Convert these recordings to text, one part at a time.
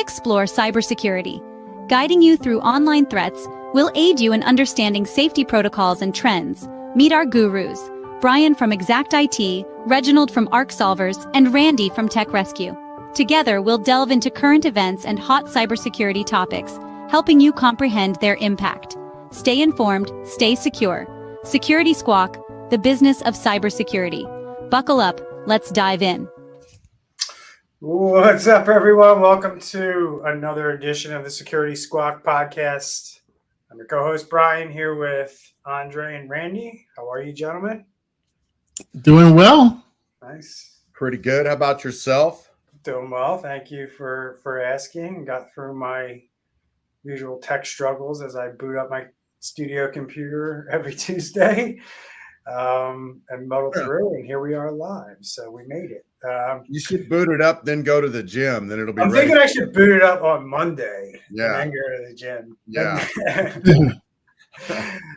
explore cybersecurity. Guiding you through online threats, we'll aid you in understanding safety protocols and trends. Meet our gurus, Bryan from Exact IT, Reginald from Arc Solvers, and Randy from Tech Rescue. Together, we'll delve into current events and hot cybersecurity topics, helping you comprehend their impact. Stay informed, stay secure. Security Squawk, the business of cybersecurity. Buckle up, let's dive in. What's up, everyone? Welcome to another edition of the Security Squawk podcast. I'm your co-host, Bryan, here with Andre and Randy. How are you, gentlemen? Doing well. Nice. Pretty good. How about yourself? Doing well. Thank you for asking. Got through my usual tech struggles as I boot up my studio computer every Tuesday and muddle through, and here we are live. So we made it. You should boot it up, then go to the gym. Then it'll be I'm ready. thinking I should boot it up on Monday Yeah. and then go to the gym. Yeah.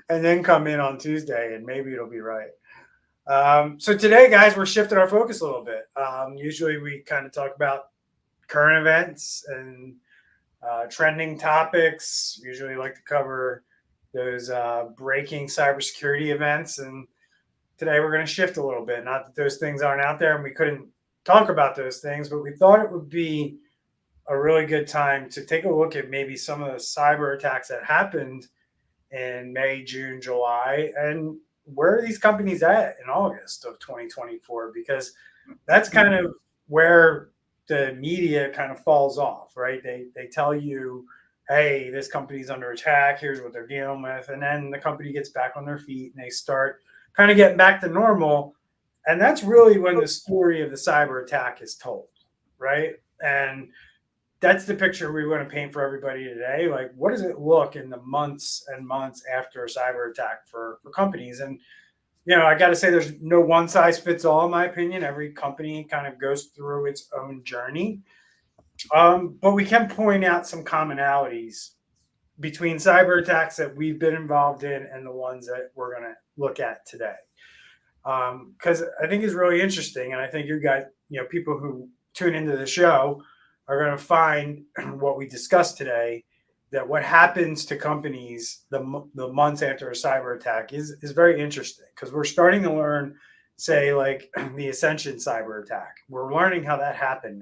And then come in on Tuesday, and maybe it'll be right. So today, guys, we're shifting our focus a little bit. Usually we kind of talk about current events and trending topics. Usually like to cover those breaking cybersecurity events. And today we're going to shift a little bit. Not that those things aren't out there and we couldn't talk about those things, but we thought it would be a really good time to take a look at maybe some of the cyber attacks that happened in May, June, July, and where are these companies at in August of 2024? Because that's kind of where the media kind of falls off, right? They tell you, hey, this company's under attack. Here's what they're dealing with. And then the company gets back on their feet and they start kind of getting back to normal. And that's really when the story of the cyber attack is told, right? And that's the picture we want to paint for everybody today. Like, what does it look in the months and months after a cyber attack for companies? And, you know, I got to say there's no one size fits all, in my opinion. Every company kind of goes through its own journey. But we can point out some commonalities between cyber attacks that we've been involved in and the ones that we're going to look at today. Because I think it's really interesting. And I think you guys, you know, people who tune into the show are going to find what we discussed today, that what happens to companies the months after a cyber attack is very interesting, because we're starting to learn, say, like the Ascension cyber attack. We're learning how that happened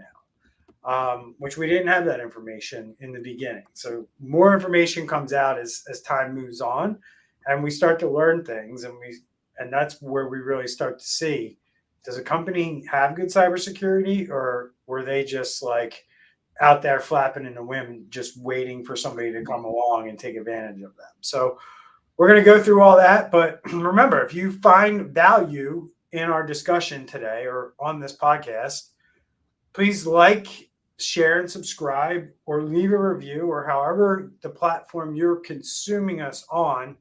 now, which we didn't have that information in the beginning. So more information comes out as time moves on, and we start to learn things, and that's where we really start to see, does a company have good cybersecurity, or were they just like out there flapping in the wind, just waiting for somebody to come along and take advantage of them? So we're going to go through all that. But remember, if you find value in our discussion today or on this podcast, please like, share, and subscribe, or leave a review, or however the platform you're consuming us on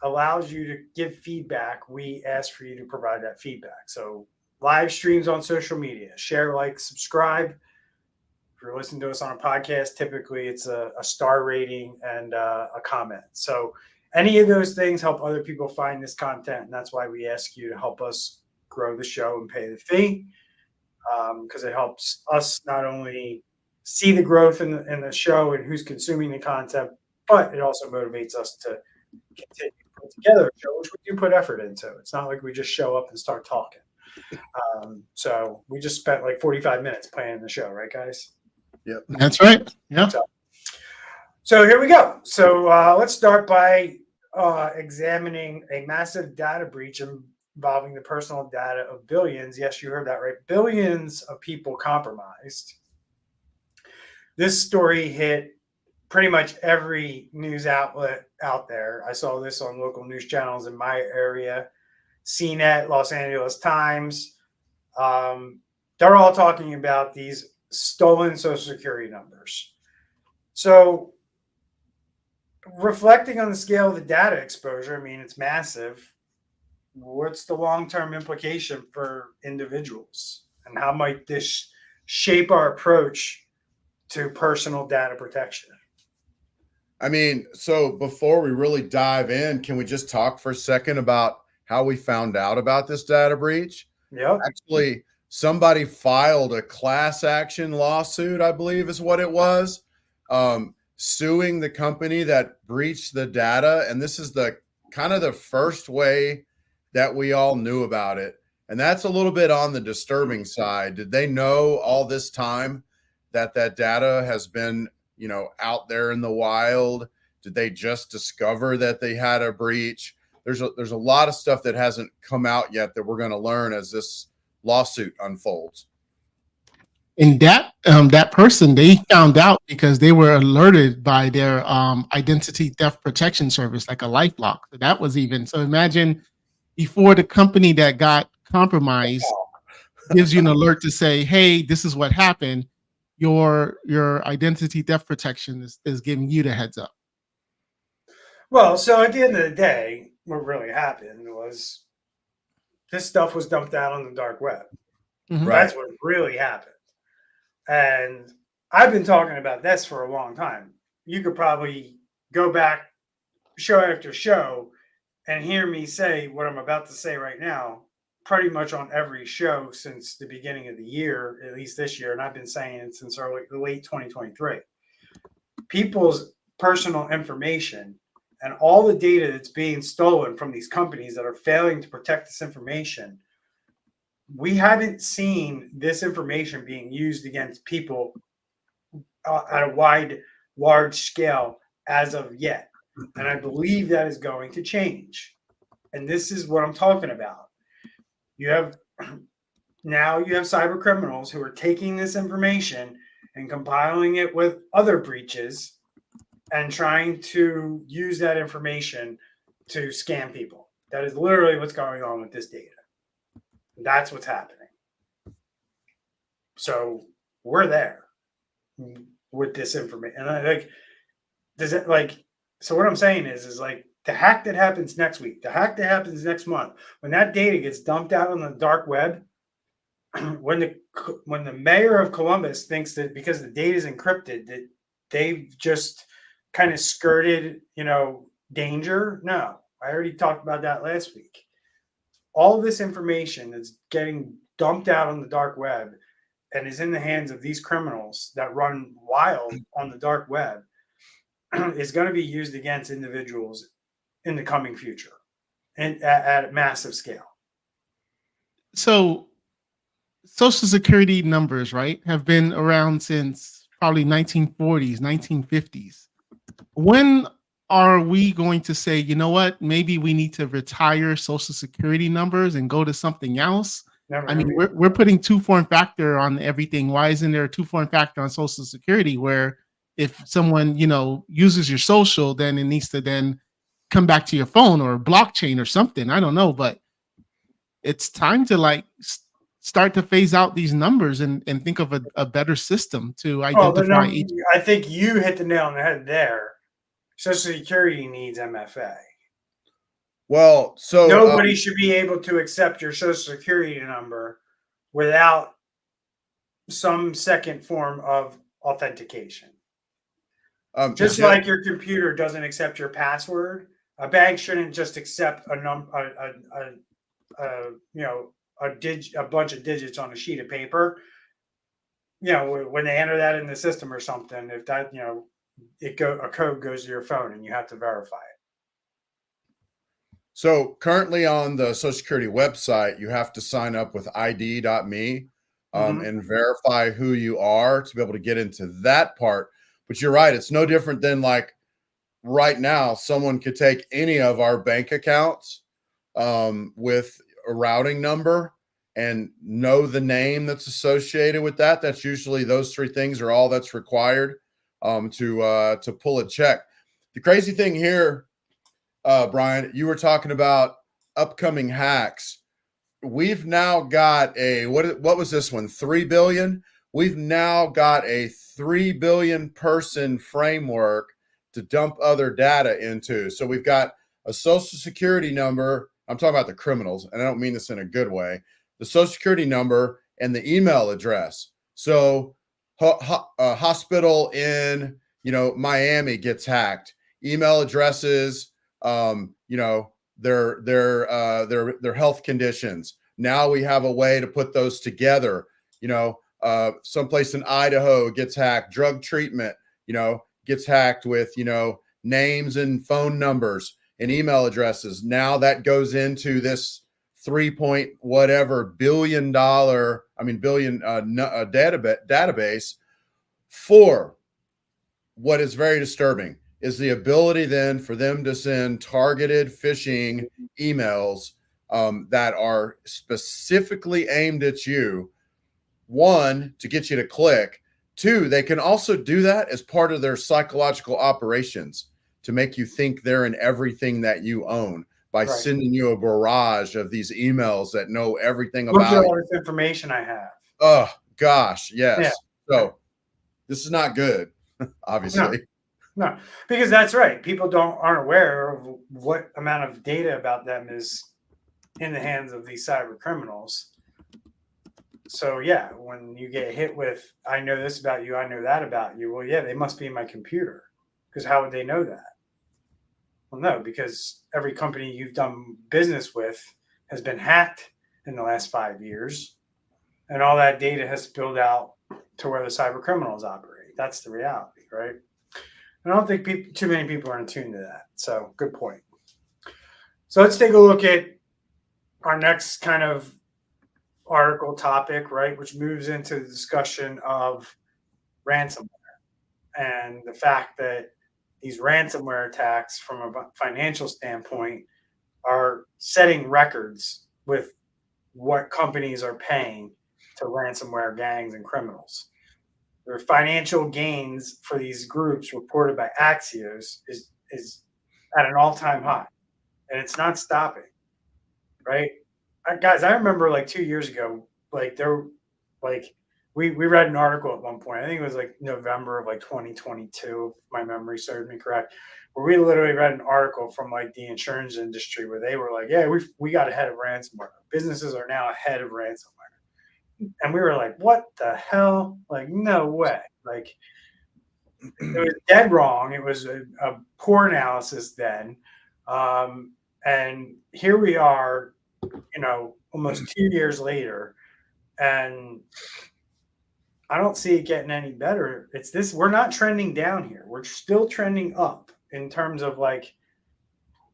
allows you to give feedback. We ask for you to provide that feedback. So live streams on social media, share, like, subscribe. If you're listening to us on a podcast, typically it's a star rating and a comment. So any of those things help other people find this content. And that's why we ask you to help us grow the show and pay the fee, because it helps us not only see the growth in the show and who's consuming the content, but it also motivates us to continue to put together a show, which we do put effort into. It's not like we just show up and start talking. So we just spent like 45 minutes planning the show, right, guys? Yep. That's right. Yeah. So here we go. So let's start by examining a massive data breach involving the personal data of billions. Yes, you heard that right. Billions of people compromised. This story hit pretty much every news outlet out there. I saw this on local news channels in my area, CNET, Los Angeles Times. They're all talking about these stolen Social Security numbers. So reflecting on the scale of the data exposure, I mean, it's massive. What's the long-term implication for individuals? And how might this shape our approach to personal data protection? I mean, so before we really dive in, can we just talk for a second about how we found out about this data breach? Yep. Actually, somebody filed a class action lawsuit, I believe is what it was, suing the company that breached the data. And this is the kind of the first way that we all knew about it. And that's a little bit on the disturbing side. Did they know all this time that that data has been, out there in the wild? Did they just discover that they had a breach? There's a lot of stuff that hasn't come out yet that we're going to learn as this lawsuit unfolds. And that person, they found out because they were alerted by their identity theft protection service, like a LifeLock. So that was even, so imagine before the company that got compromised gives you an alert to say, hey, this is what happened. Your identity theft protection is giving you the heads up. Well, so at the end of the day, what really happened was this stuff was dumped out on the dark web. Mhm. Right. That's what really happened. And I've been talking about this for a long time. You could probably go back show after show and hear me say what I'm about to say right now, pretty much on every show since the beginning of the year, at least this year. And I've been saying it since late 2023. People's personal information and all the data that's being stolen from these companies that are failing to protect this information, we haven't seen this information being used against people at a large scale as of yet. And I believe that is going to change. And this is what I'm talking about. You have cyber criminals who are taking this information and compiling it with other breaches and trying to use that information to scam people. That is literally what's going on with this data. That's what's happening. So we're there with this information. And so what I'm saying is like the hack that happens next week, the hack that happens next month, when that data gets dumped out on the dark web, when the mayor of Columbus thinks that because the data is encrypted that they've just kind of skirted, danger. No, I already talked about that last week. All this information that's getting dumped out on the dark web and is in the hands of these criminals that run wild on the dark web is going to be used against individuals in the coming future and at a massive scale. So Social Security numbers, right, have been around since probably 1940s, 1950s. When are we going to say, you know what, maybe we need to retire Social Security numbers and go to something else? I mean, we're putting two form factor on everything. Why isn't there a two form factor on Social Security where if someone, uses your social, then it needs to then come back to your phone or blockchain or something? I don't know, but it's time to start to phase out these numbers and think of a better system to identify each. I think you hit the nail on the head there. Social Security needs MFA. Well, so nobody should be able to accept your Social Security number without some second form of authentication. Just like your computer doesn't accept your password, a bank shouldn't just accept a bunch of digits on a sheet of paper. When they enter that in the system or something, if that a code goes to your phone and you have to verify it. So currently on the Social Security website, you have to sign up with ID.me and verify who you are to be able to get into that part. But you're right. It's no different than like right now, someone could take any of our bank accounts with a routing number and know the name that's associated with that. That's usually those three things are all that's required to pull a check. The crazy thing here, Bryan, you were talking about upcoming hacks. We've now got what was this one? 3 billion. We've now got a 3 billion person framework to dump other data into. So we've got a Social Security number. I'm talking about the criminals, and I don't mean this in a good way. The Social Security number and the email address. So a hospital in Miami gets hacked. Email addresses, their health conditions, Now we have a way to put those together. Someplace in Idaho gets hacked, drug treatment, gets hacked with, names and phone numbers and email addresses. Now that goes into this 3 whatever billion database. For what is very disturbing is the ability then for them to send targeted phishing emails that are specifically aimed at you. One, to get you to click. Two, they can also do that as part of their psychological operations to make you think they're in everything that you own by sending you a barrage of these emails that know everything about all this information I have. Oh gosh, yes. Yeah. So this is not good, obviously. No, because that's right. People aren't aware of what amount of data about them is in the hands of these cyber criminals. So yeah, when you get hit with, I know this about you, I know that about you. Well, yeah, they must be in my computer, because how would they know that? Well, no, because every company you've done business with has been hacked in the last 5 years, and all that data has spilled out to where the cyber criminals operate. That's the reality, right? I don't think too many people are in tune to that. So good point. So let's take a look at our next kind of article topic, right, which moves into the discussion of ransomware and the fact that these ransomware attacks from a financial standpoint are setting records with what companies are paying to ransomware gangs and criminals. Their financial gains for these groups reported by Axios is at an all-time high, and it's not stopping, right? Guys, I remember like 2 years ago, we read an article at one point. I think it was like November of like 2022, if my memory serves me correct, where we literally read an article from like the insurance industry where they were like, yeah, we got ahead of ransomware. Businesses are now ahead of ransomware. And we were like, what the hell? Like, no way. Like, it was dead wrong. It was a poor analysis then. And here we are, almost 2 years later, and I don't see it getting any better. We're not trending down here. We're still trending up in terms of like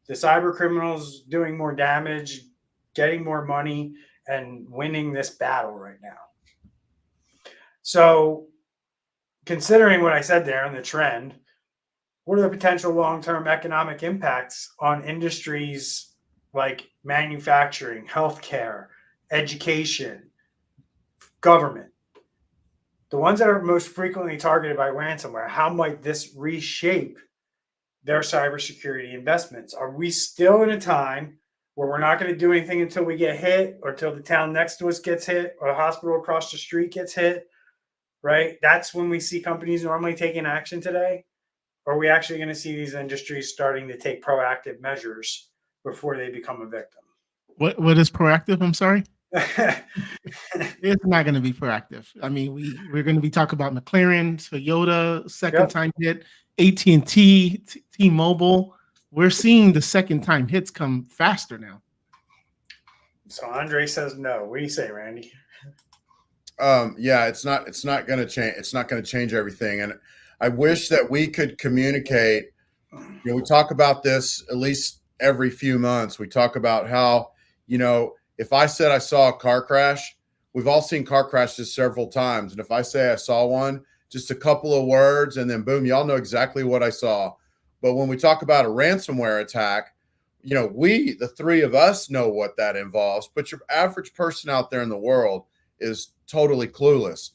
the cyber criminals doing more damage, getting more money, and winning this battle right now. So considering what I said there and the trend, what are the potential long-term economic impacts on industries like manufacturing, healthcare, education, government? The ones that are most frequently targeted by ransomware, how might this reshape their cybersecurity investments? Are we still in a time where we're not going to do anything until we get hit, or until the town next to us gets hit, or the hospital across the street gets hit, right? That's when we see companies normally taking action today. Or are we actually going to see these industries starting to take proactive measures before they become a victim? What is proactive? I'm sorry. It's not going to be proactive. I mean, we're going to be talking about McLaren, Toyota, second time hit, AT&T, T-Mobile. We're seeing the second time hits come faster now. So Andre says no. What do you say, Randy? Yeah, it's not going to change. It's not going to change everything. And I wish that we could communicate. We talk about this at least every few months. We talk about how, if I said I saw a car crash, we've all seen car crashes several times. And if I say I saw one, just a couple of words and then boom, y'all know exactly what I saw. But when we talk about a ransomware attack, the three of us know what that involves, but your average person out there in the world is totally clueless.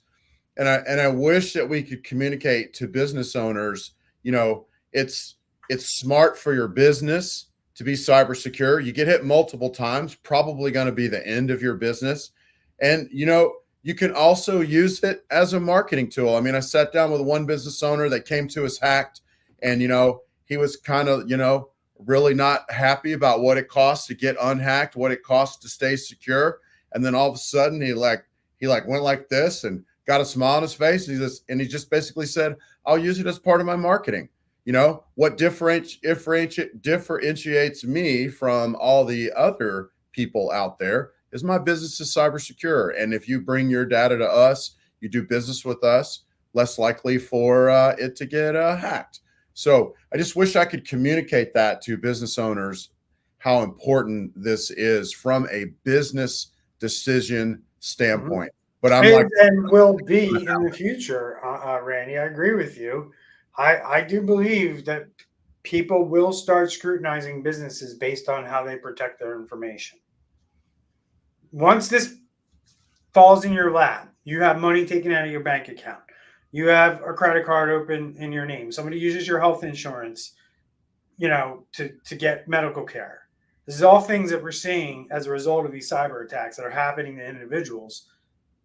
And I wish that we could communicate to business owners, it's smart for your business to be cyber secure. You get hit multiple times, probably going to be the end of your business. And, you can also use it as a marketing tool. I mean, I sat down with one business owner that came to us hacked, and, he was kind of, really not happy about what it costs to get unhacked, what it costs to stay secure. And then all of a sudden he went like this and got a smile on his face. And he just basically said, I'll use it as part of my marketing. What differentiates me from all the other people out there is my business is cyber secure. And if you bring your data to us, you do business with us, less likely for it to get hacked. So I just wish I could communicate that to business owners, how important this is from a business decision standpoint. But I'm like, and will be in the future, Randy. I agree with you. I do believe that people will start scrutinizing businesses based on how they protect their information. Once this falls in your lap, you have money taken out of your bank account, you have a credit card open in your name, somebody uses your health insurance, to get medical care. This is all things that we're seeing as a result of these cyber attacks that are happening to individuals.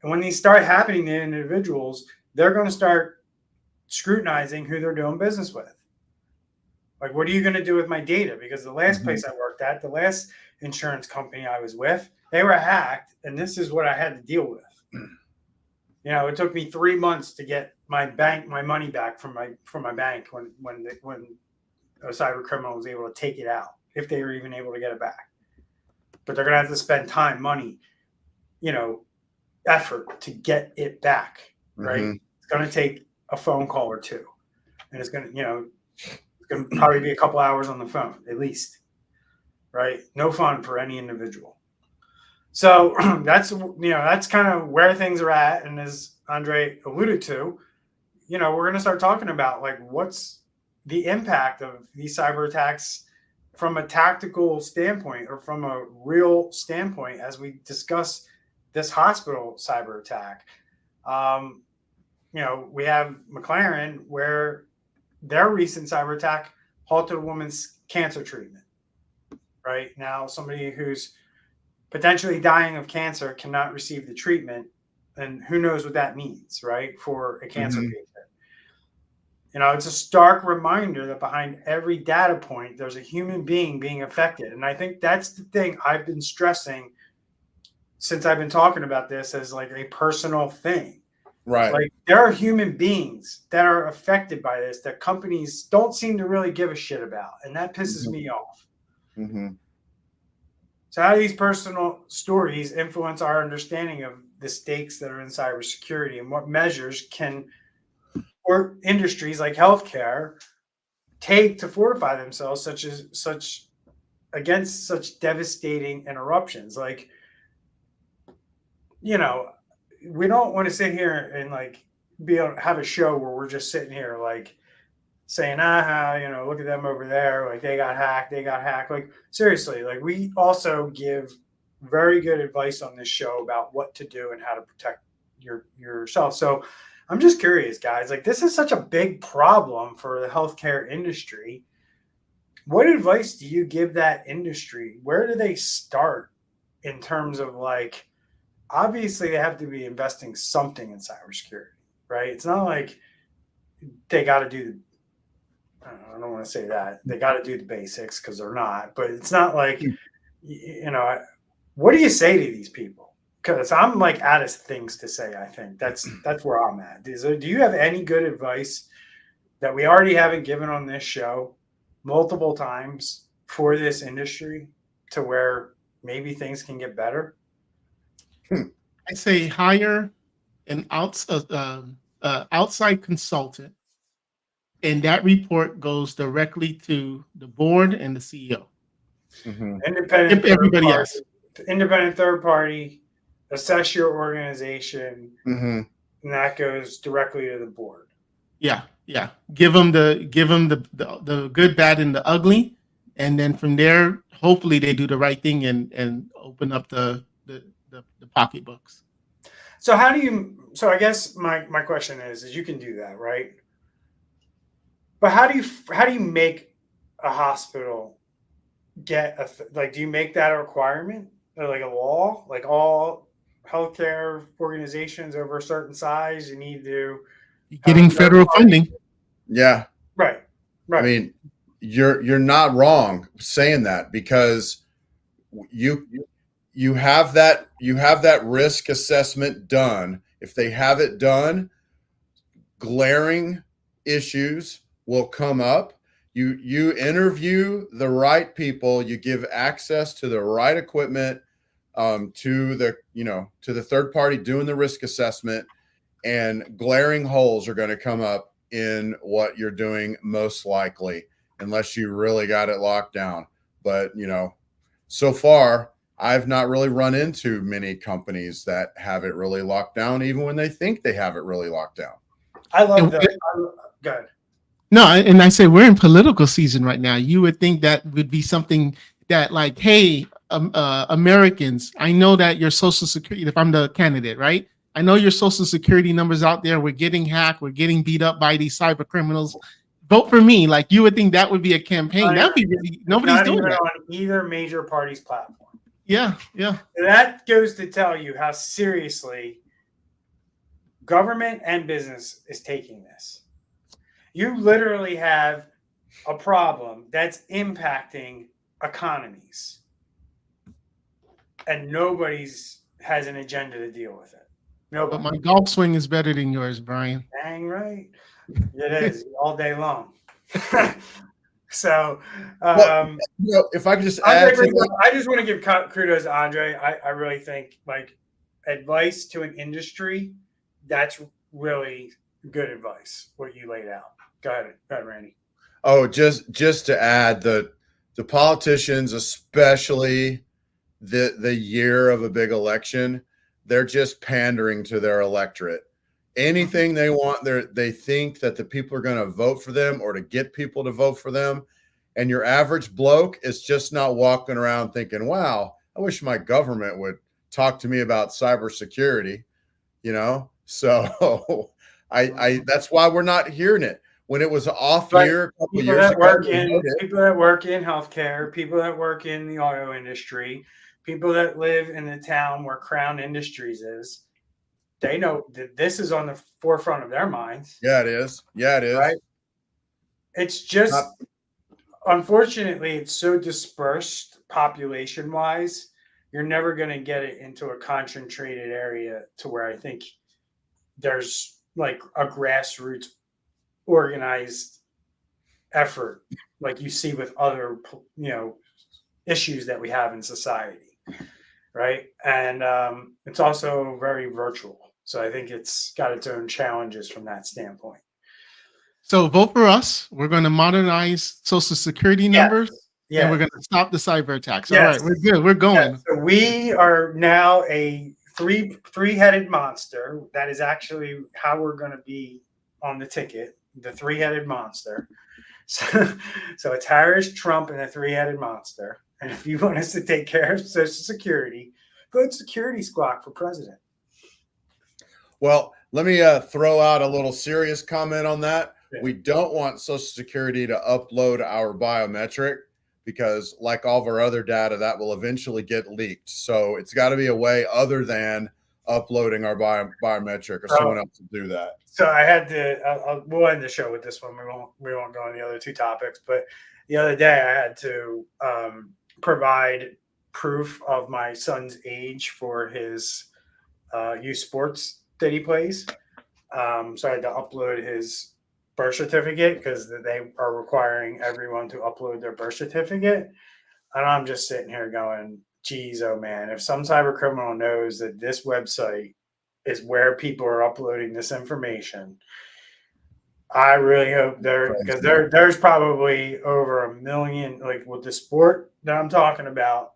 And when these start happening to individuals, they're going to start scrutinizing who they're doing business with. Like, what are you going to do with my data? Because the last place I worked at, the last insurance company I was with, they were hacked, and this is what I had to deal with. It took me 3 months to get my money back from my bank when a cyber criminal was able to take it out, if they were even able to get it back. But they're going to have to spend time, money, effort to get it back, right? It's going to take a phone call or two, and it's going to probably be a couple hours on the phone at least, right? No fun for any individual. So that's kind of where things are at. And as Andre alluded to, we're going to start talking about, like, what's the impact of these cyber attacks from a tactical standpoint or from a real standpoint as we discuss this hospital cyber attack. We have McLaren, where their recent cyber attack halted a woman's cancer treatment. Right now, somebody who's potentially dying of cancer cannot receive the treatment, and who knows what that means, right, for a cancer patient. It's a stark reminder that behind every data point, there's a human being being affected. And I think that's the thing I've been stressing since I've been talking about this as like a personal thing. Right. Like, there are human beings that are affected by this that companies don't seem to really give a shit about. And that pisses me off. So how do these personal stories influence our understanding of the stakes that are in cybersecurity, and what measures can or industries like healthcare take to fortify themselves against such devastating interruptions? Like, we don't want to sit here and have a show where we're just sitting here like saying, look at them over there, like they got hacked. Like, seriously, like, we also give very good advice on this show about what to do and how to protect yourself. So I'm just curious, guys, like, this is such a big problem for the healthcare industry. What advice do you give that industry? Where do they start in terms of, like, obviously they have to be investing something in cybersecurity, right? It's not like they got to do I don't want to say that they got to do the basics, because they're not, but it's not like, what do you say to these people? Because I'm like out of things to say. I think that's where I'm at. Do you have any good advice that we already haven't given on this show multiple times for this industry to where maybe things can get better? I say hire an outside consultant, and that report goes directly to the board and the CEO. Independent third party, assess your organization, and that goes directly to the board. Yeah. Give them the good, bad, and the ugly, and then from there, hopefully, they do the right thing and open up the pocketbooks. So how do you? So I guess my question is you can do that, right? But how do you make a hospital get do you make that a requirement, or like a law, like all healthcare organizations over a certain size, you need to getting federal funding? Yeah. Right. I mean, you're not wrong saying that, because you have that risk assessment done. If they have it done, glaring issues will come up. You interview the right people, you give access to the right equipment, to the third party doing the risk assessment, and glaring holes are going to come up in what you're doing most likely, unless you really got it locked down. But, so far, I've not really run into many companies that have it really locked down, even when they think they have it really locked down. I love that. Good. No, and I say we're in political season right now. You would think that would be something that, like, hey, Americans, I know that your social security, if I'm the candidate, right? I know your social security numbers out there. We're getting hacked. We're getting beat up by these cyber criminals. Vote for me. Like, you would think that would be a campaign. That would be really, nobody's doing that on either major party's platform. Yeah. That goes to tell you how seriously government and business is taking this. You literally have a problem that's impacting economies, and nobody's has an agenda to deal with it. Nobody. But my golf swing is better than yours, Brian. Dang right. It is all day long. So, if I could just add, I just want to give kudos to Andre. I really think, like, advice to an industry, that's really good advice, what you laid out. Go ahead, Randy. Oh, just to add, the politicians, especially the year of a big election, they're just pandering to their electorate. Anything they want, they think that the people are going to vote for them, or to get people to vote for them. And your average bloke is just not walking around thinking, wow, I wish my government would talk to me about cybersecurity, So I that's why we're not hearing it. When it was an off year, people that work in healthcare, people that work in the auto industry, people that live in the town where Crown Industries is, they know that this is on the forefront of their minds. Yeah, it is. Right? It's just, unfortunately, it's so dispersed population-wise, you're never going to get it into a concentrated area to where I think there's like a grassroots organized effort like you see with other, issues that we have in society. Right. And it's also very virtual. So I think it's got its own challenges from that standpoint. So vote for us. We're going to modernize social security numbers. Yes. And we're going to stop the cyber attacks. Yes. All right, we're good. We're going. Yes. So we are now a three-headed monster. That is actually how we're going to be on the ticket, the three-headed monster. So it's Harris, Trump, and the three-headed monster. And if you want us to take care of Social Security, vote Security Squawk for president. Well, let me throw out a little serious comment on that. Yeah. We don't want Social Security to upload our biometric, because like all of our other data, that will eventually get leaked. So it's got to be a way other than uploading our biometric, or someone else to do that. So I had to, we'll end the show with this one. We won't go on the other two topics, but the other day I had to provide proof of my son's age for his youth sports that he plays. So I had to upload his birth certificate, because they are requiring everyone to upload their birth certificate. And I'm just sitting here going, geez, oh man, if some cyber criminal knows that this website is where people are uploading this information, I really hope because there's probably over 1 million, like with the sport that I'm talking about.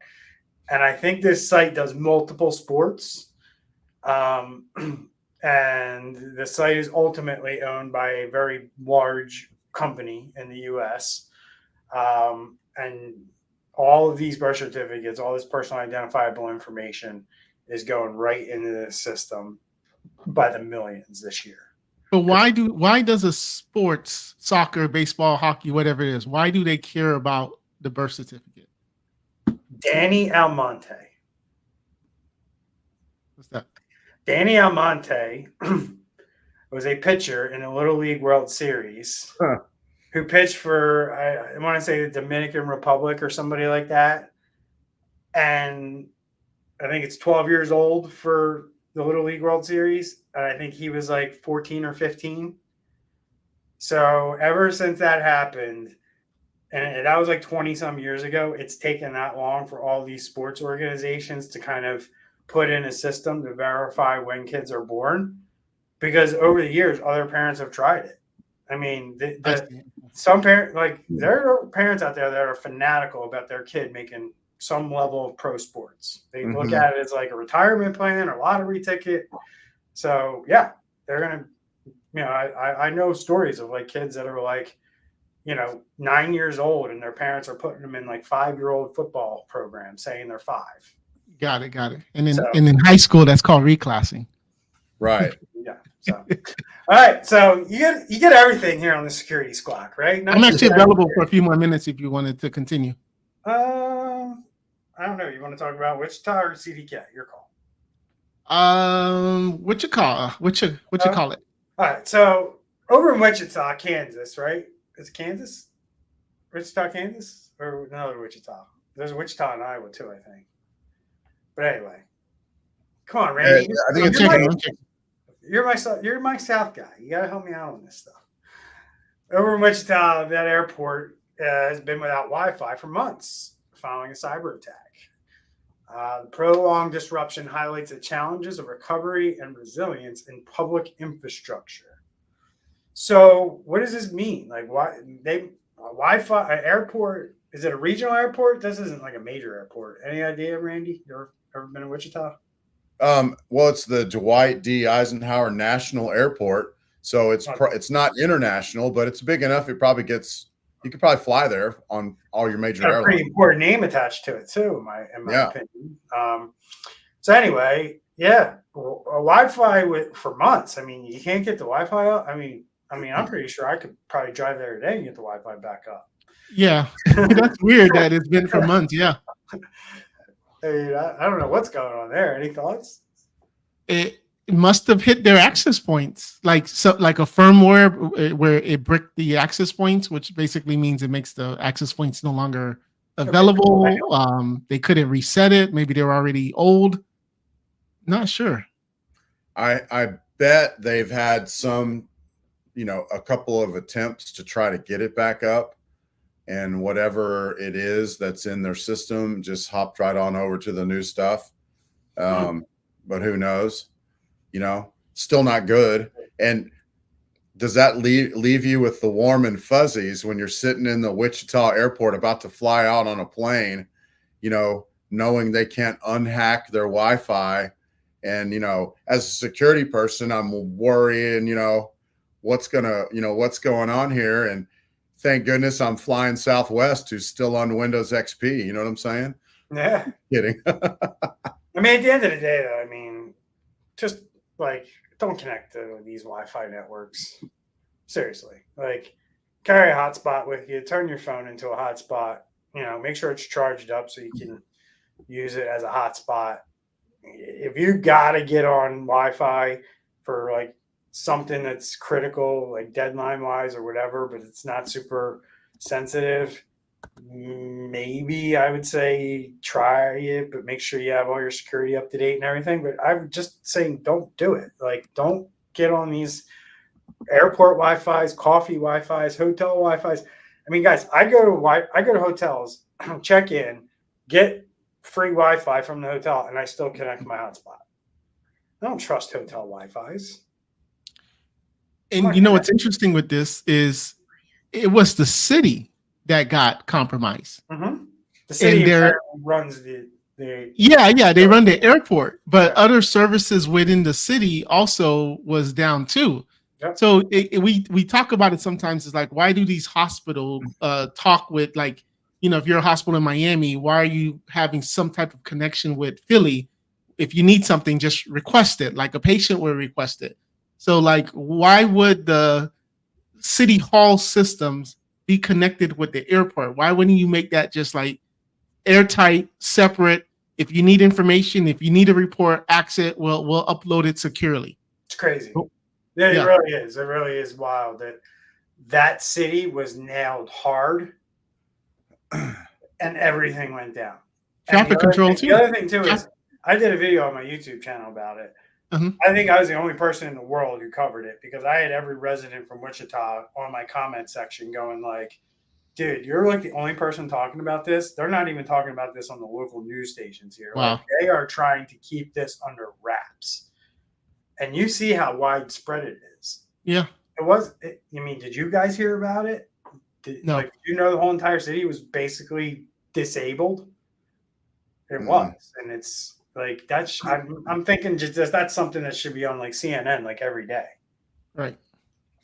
And I think this site does multiple sports. And the site is ultimately owned by a very large company in the US. And all of these birth certificates, all this personal identifiable information is going right into the system by the millions this year. But why does a sports, soccer, baseball, hockey, whatever it is, why do they care about the birth certificate? Danny Almonte. What's that? Danny Almonte was a pitcher in the Little League World Series who pitched for, I want to say, the Dominican Republic or somebody like that. And I think it's 12 years old for the Little League World Series. And I think he was like 14 or 15. So ever since that happened, and that was like 20 some years ago. It's taken that long for all these sports organizations to kind of put in a system to verify when kids are born, because over the years, other parents have tried it. I mean, some parents, like there are parents out there that are fanatical about their kid making some level of pro sports. They look at it as like a retirement plan or lottery ticket. So yeah, they're gonna, I know stories of like kids that are like, 9 years old and their parents are putting them in like 5-year-old football programs saying they're 5. Got it. And in high school, that's called reclassing. Right. Yeah. So, all right. So you get everything here on the Security Squawk, right? I'm actually available for a few more minutes if you wanted to continue. I don't know. You want to talk about Wichita or CDK? Your call. What you call it? All right. So over in Wichita, Kansas, right? Is it Kansas? Wichita, Kansas, or another Wichita? There's a Wichita in Iowa too, I think. But anyway, come on, Randy. I think You're my South guy. You got to help me out on this stuff. Over in Wichita, that airport has been without Wi-Fi for months following a cyber attack. The prolonged disruption highlights the challenges of recovery and resilience in public infrastructure. So, what does this mean? Like, Wi-Fi airport? Is it a regional airport? This isn't like a major airport. Any idea, Randy? You ever been to Wichita? Well, it's the Dwight D. Eisenhower National Airport, so it's not international, but it's big enough. You could probably fly there on all your major airlines. Pretty important name attached to it too, in my opinion. So anyway, yeah, Wi-Fi for months. I mean, you can't get the Wi-Fi up. I mean, I'm pretty sure I could probably drive there today and get the Wi-Fi back up. Yeah, that's weird that it's been for months. Yeah. I mean, I don't know what's going on there. Any thoughts? It must have hit their access points, like a firmware where it bricked the access points, which basically means it makes the access points no longer available. They couldn't reset it. Maybe they were already old. Not sure. I bet they've had some, a couple of attempts to try to get it back up. And whatever it is that's in their system just hopped right on over to the new stuff. But who knows? Still not good. And does that leave you with the warm and fuzzies when you're sitting in the Wichita airport about to fly out on a plane, knowing they can't unhack their Wi-Fi? And, as a security person, I'm worrying, what's going on here? And thank goodness I'm flying Southwest, who's still on Windows XP. You know what I'm saying? Yeah. Kidding. I mean, at the end of the day, though, just like don't connect to these Wi-Fi networks. Seriously, like carry a hotspot with you. Turn your phone into a hotspot. Make sure it's charged up so you can use it as a hotspot. If you gotta get on Wi-Fi for like something that's critical, like deadline wise or whatever, but it's not super sensitive, maybe I would say try it, but make sure you have all your security up to date and everything. But I'm just saying, don't do it. Like, don't get on these airport Wi-Fi's, coffee Wi-Fi's, hotel Wi-Fi's. I mean, guys, I go to hotels, check in, get free Wi-Fi from the hotel, and I still connect my hotspot. I don't trust hotel Wi-Fi's. And what's interesting with this is it was the city that got compromised. Mm-hmm. The city runs the they run the airport, but other services within the city also was down too. Yep. So we talk about it sometimes. It's like, why do these hospitals talk with, like, if you're a hospital in Miami, why are you having some type of connection with Philly? If you need something, just request it, like a patient would request it. So, like, why would the city hall systems be connected with the airport? Why wouldn't you make that just like airtight, separate? If you need information, if you need a report, access, we'll upload it securely. It's crazy. Yeah, it really is. It really is wild that city was nailed hard and everything went down. Traffic control too. The other thing too is I did a video on my YouTube channel about it. Mm-hmm. I think I was the only person in the world who covered it because I had every resident from Wichita on my comment section going like, dude, you're like the only person talking about this. They're not even talking about this on the local news stations here. Wow. Like, they are trying to keep this under wraps. And you see how widespread it is. Yeah. I mean, did you guys hear about it? No. Like, you know, the whole entire city was basically disabled. It was, and it's like I'm thinking just that's something that should be on like CNN like every day. Right.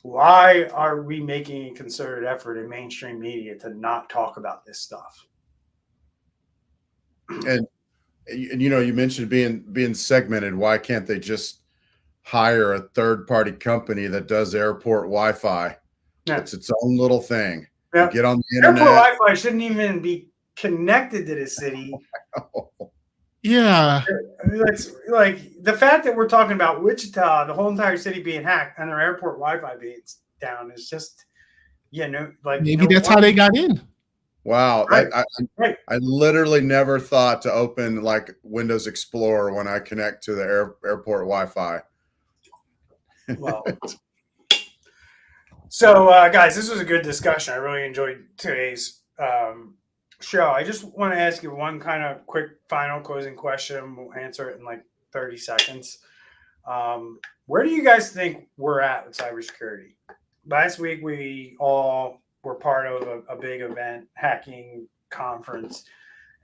Why are we making a concerted effort in mainstream media to not talk about this stuff? And you know, you mentioned being segmented. Why can't they just hire a third-party company that does airport Wi-Fi? Yeah. It's its own little thing. Yeah. You get on the Airport internet. Wi-Fi shouldn't even be connected to the city. Yeah. It's like the fact that we're talking about Wichita, the whole entire city being hacked, and their airport Wi-Fi being down is just, Maybe that's how they got in. Wow. Right. I literally never thought to open like Windows Explorer when I connect to the airport Wi-Fi. Well, so guys, this was a good discussion. I really enjoyed today's show. I just want to ask you one kind of quick final closing question. We'll answer it in like 30 seconds. Where do you guys think we're at with cybersecurity? Last week, we all were part of a big event, hacking conference.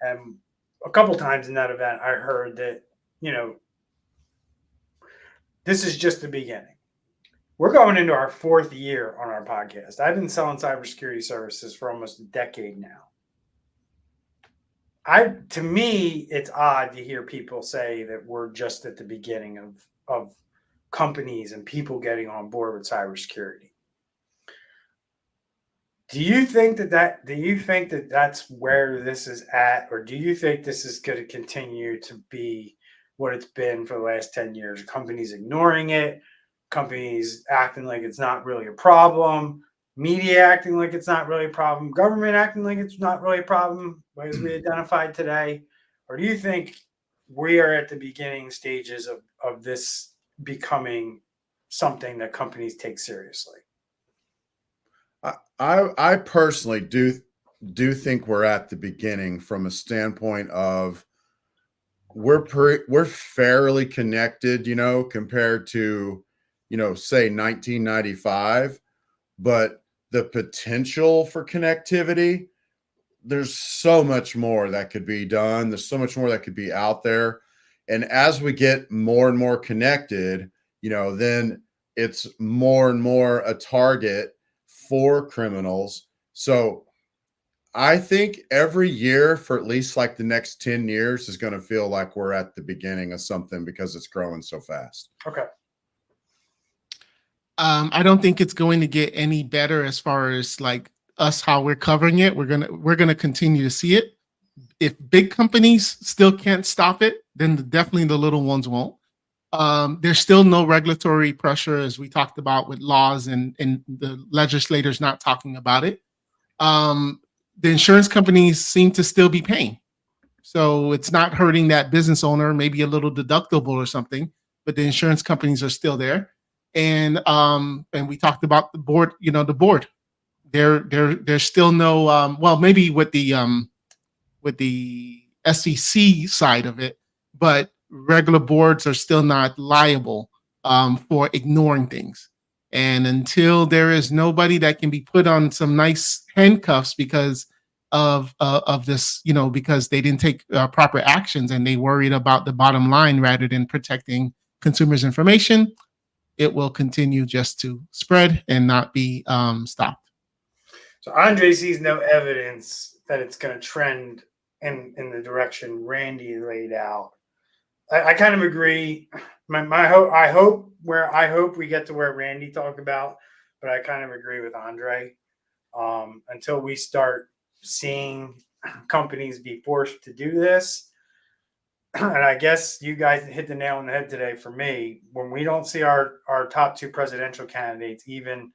And a couple times in that event, I heard that, this is just the beginning. We're going into our 4th year on our podcast. I've been selling cybersecurity services for almost a decade now. To me, it's odd to hear people say that we're just at the beginning of companies and people getting on board with cybersecurity. Do you think that that's where this is at, or do you think this is going to continue to be what it's been for the last 10 years? Companies ignoring it, companies acting like it's not really a problem, media acting like it's not really a problem, government acting like it's not really a problem, as we identified today? Or do you think we are at the beginning stages of this becoming something that companies take seriously? I personally do think we're at the beginning from a standpoint of we're fairly connected, compared to, say 1995, but the potential for connectivity, there's so much more that could be done. There's so much more that could be out there. And as we get more and more connected, then it's more and more a target for criminals. So I think every year for at least like the next 10 years is going to feel like we're at the beginning of something because it's growing so fast. Okay. I don't think it's going to get any better as far as like us, how we're covering it. We're gonna continue to see it. If big companies still can't stop it, then definitely the little ones won't. There's still no regulatory pressure, as we talked about, with laws and the legislators not talking about it. The insurance companies seem to still be paying. So it's not hurting that business owner, maybe a little deductible or something, but the insurance companies are still there. And we talked about the board, the board. There's still no, well, maybe with the SEC side of it, but regular boards are still not liable for ignoring things. And until there is nobody that can be put on some nice handcuffs because of this, because they didn't take proper actions and they worried about the bottom line rather than protecting consumers' information, it will continue just to spread and not be stopped. So Andre sees no evidence that it's going to trend in the direction Randy laid out. I kind of agree. I hope we get to where Randy talked about, but I kind of agree with Andre. Until we start seeing companies be forced to do this, and I guess you guys hit the nail on the head today for me. When we don't see our top 2 presidential candidates even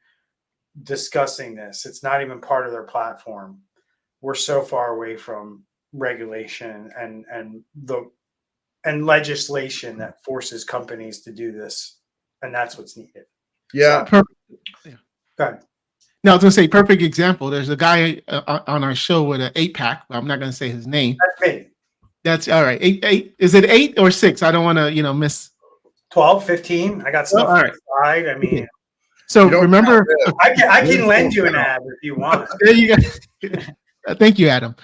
discussing this, it's not even part of their platform. We're so far away from regulation and legislation that forces companies to do this, and that's what's needed. Yeah. Go ahead. No, I was gonna say perfect example. There's a guy on our show with an 8-pack. I'm not gonna say his name. That's me. That's all right. Eight. Is it 8 or 6? I don't want to, miss. 12, 15. I got stuff all on right. the side. I mean, So You don't remember, I can lend you an ad if you want. there you go. Thank you, Adam.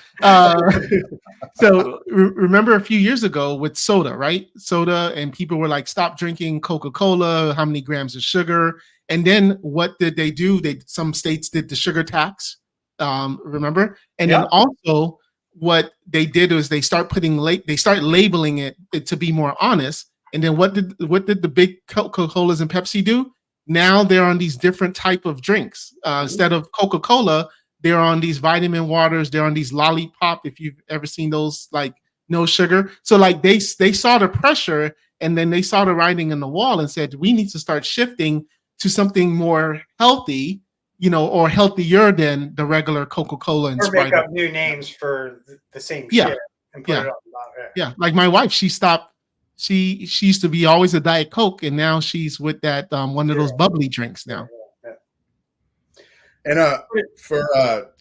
So remember a few years ago with soda, right? Soda, and people were like, stop drinking Coca-Cola, how many grams of sugar? And then what did they do? Some states did the sugar tax, remember? And then also what they did was they start labeling it to be more honest. And then what did the big Coca-Colas and Pepsi do? Now they're on these different type of drinks. Instead of Coca-Cola, they're on these vitamin waters. They're on these lollipop. If you've ever seen those, like no sugar. So like they saw the pressure, and then they saw the writing on the wall and said, we need to start shifting to something more healthy, or healthier than the regular Coca-Cola and Sprite. Or make up new names for the same shit and put it up. Yeah, like my wife, she stopped. She used to be always a Diet Coke, and now she's with that one of those bubbly drinks now. And for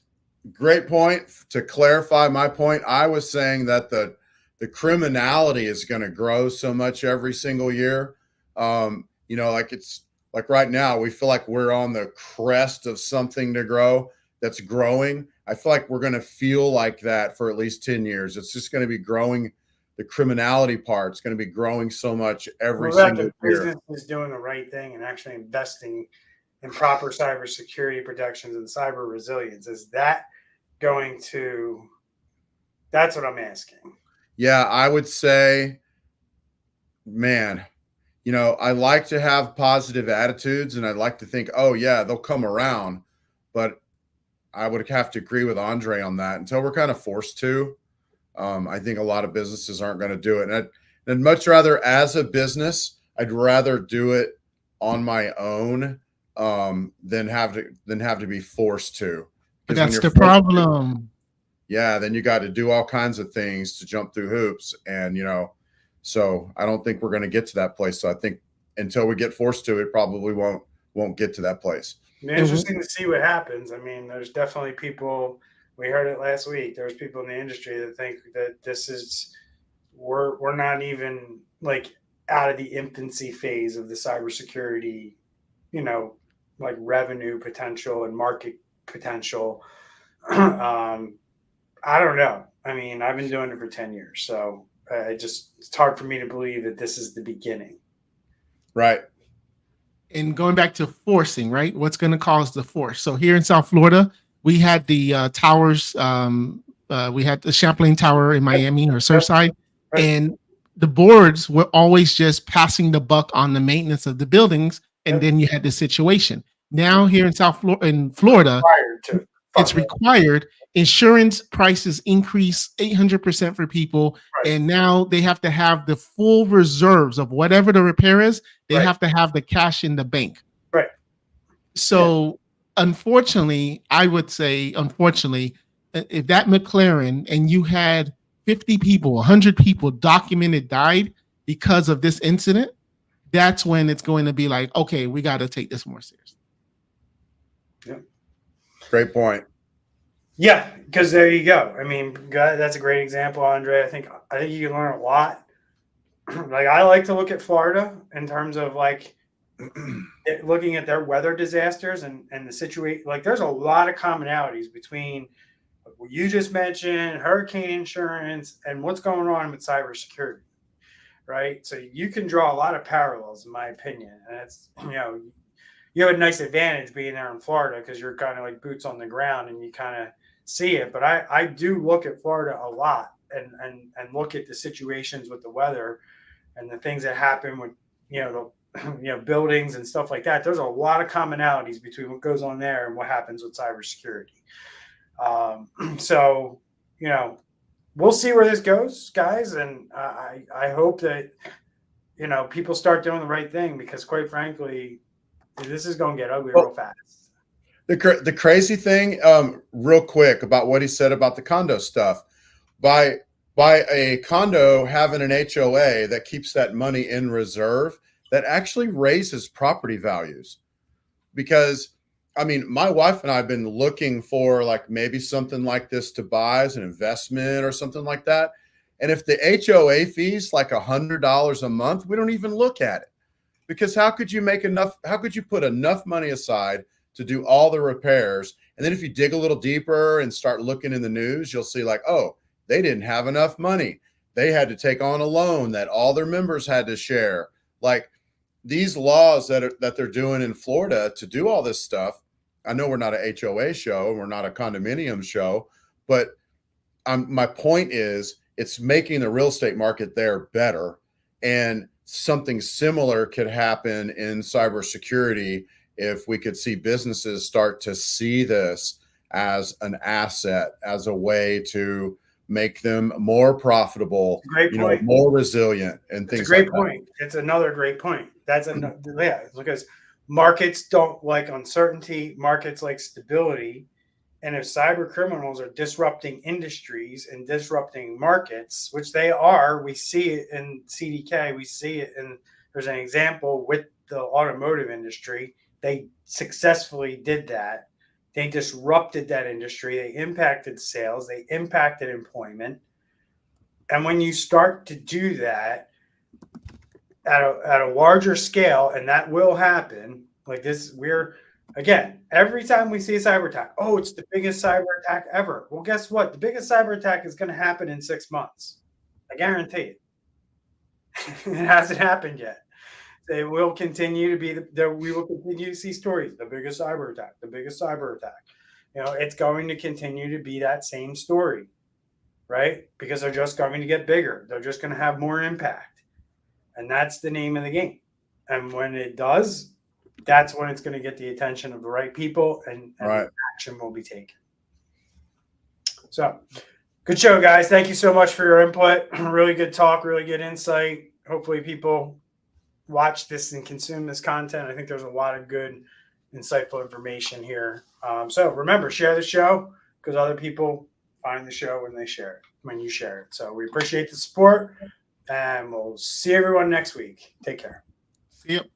great point, to clarify my point, I was saying that the criminality is going to grow so much every single year. Like right now, we feel like we're on the crest of something to grow that's growing. I feel like we're going to feel like that for at least 10 years. It's just going to be growing. The criminality part is going to be growing so much every single year. Business is doing the right thing and actually investing in proper cybersecurity protections and cyber resilience. Is that going to? That's what I'm asking. Yeah, I would say, man, I like to have positive attitudes, and I'd like to think, oh yeah, they'll come around. But I would have to agree with Andre on that. Until we're kind of forced to, I think a lot of businesses aren't going to do it. And I'd much rather, as a business, I'd rather do it on my own than have to be forced to. But that's the problem. Then you got to do all kinds of things to jump through hoops, and so I don't think we're going to get to that place. So I think until we get forced to, it probably won't get to that place. It'll be interesting to see what happens. I mean, there's definitely people. We heard it last week. There's people in the industry that think that this is we're not even like out of the infancy phase of the cybersecurity, like revenue potential and market potential. I don't know. I mean, I've been doing it for 10 years, so it's hard for me to believe that this is the beginning. Right. And going back to forcing, right? What's going to cause the force? So here in South Florida, we had the towers. We had the Champlain Tower in Miami or Surfside, and the boards were always just passing the buck on the maintenance of the buildings, and then you had the situation. Now here in Florida, it's required. Insurance prices increase 800% for people, and now they have to have the full reserves of whatever the repair is. They have to have the cash in the bank. Right. So, unfortunately, I would say, if that McLaren and you had 50 people, 100 people documented died because of this incident, that's when it's going to be like, okay, we got to take this more seriously. Yeah. Great point. Yeah, because there you go. I mean, that's a great example, Andre. I think you can learn a lot. Like, I like to look at Florida in terms of like looking at their weather disasters and the situation. Like, there's a lot of commonalities between what you just mentioned, hurricane insurance, and what's going on with cybersecurity, right? So you can draw a lot of parallels, in my opinion. And it's, you have a nice advantage being there in Florida because you're kind of like boots on the ground and you kind of see it. But I do look at Florida a lot and look at the situations with the weather and the things that happen with, buildings and stuff like that. There's a lot of commonalities between what goes on there and what happens with cybersecurity. So, we'll see where this goes, guys. And I hope that, people start doing the right thing because, quite frankly, this is going to get ugly real fast. The crazy thing, real quick, about what he said about the condo stuff, by a condo having an HOA that keeps that money in reserve, that actually raises property values, because I mean, my wife and I have been looking for like maybe something like this to buy as an investment or something like that. And if the HOA fees like $100 a month, we don't even look at it, because how could you make enough? How could you put enough money aside to do all the repairs? And then if you dig a little deeper and start looking in the news, you'll see like, oh, they didn't have enough money. They had to take on a loan that all their members had to share. Like these laws that they're doing in Florida to do all this stuff. I know we're not a HOA show and we're not a condominium show, but my point is it's making the real estate market there better. And something similar could happen in cybersecurity if we could see businesses start to see this as an asset, as a way to make them more profitable, more resilient, and things like that. It's a great point. It's another great point. That's because markets don't like uncertainty. Markets like stability. And if cyber criminals are disrupting industries and disrupting markets, which they are, we see it in CDK. We see it in, there's an example with the automotive industry. They successfully did that. They disrupted that industry. They impacted sales. They impacted employment. And when you start to do that at a larger scale, and that will happen, like this, again, every time we see a cyber attack, oh, it's the biggest cyber attack ever. Well, guess what? The biggest cyber attack is going to happen in 6 months. I guarantee it. It hasn't happened yet. They will continue to be we will continue to see stories. The biggest cyber attack, the biggest cyber attack. It's going to continue to be that same story, right? Because they're just going to get bigger. They're just going to have more impact. And that's the name of the game. And when it does, that's when it's going to get the attention of the right people, and right. Action will be taken. So good show, guys. Thank you so much for your input. Really good talk, really good insight. Hopefully people watch this and consume this content. I think there's a lot of good, insightful information here. So remember, share the show, because other people find the show when you share it. So we appreciate the support, and we'll see everyone next week. Take care. Yep.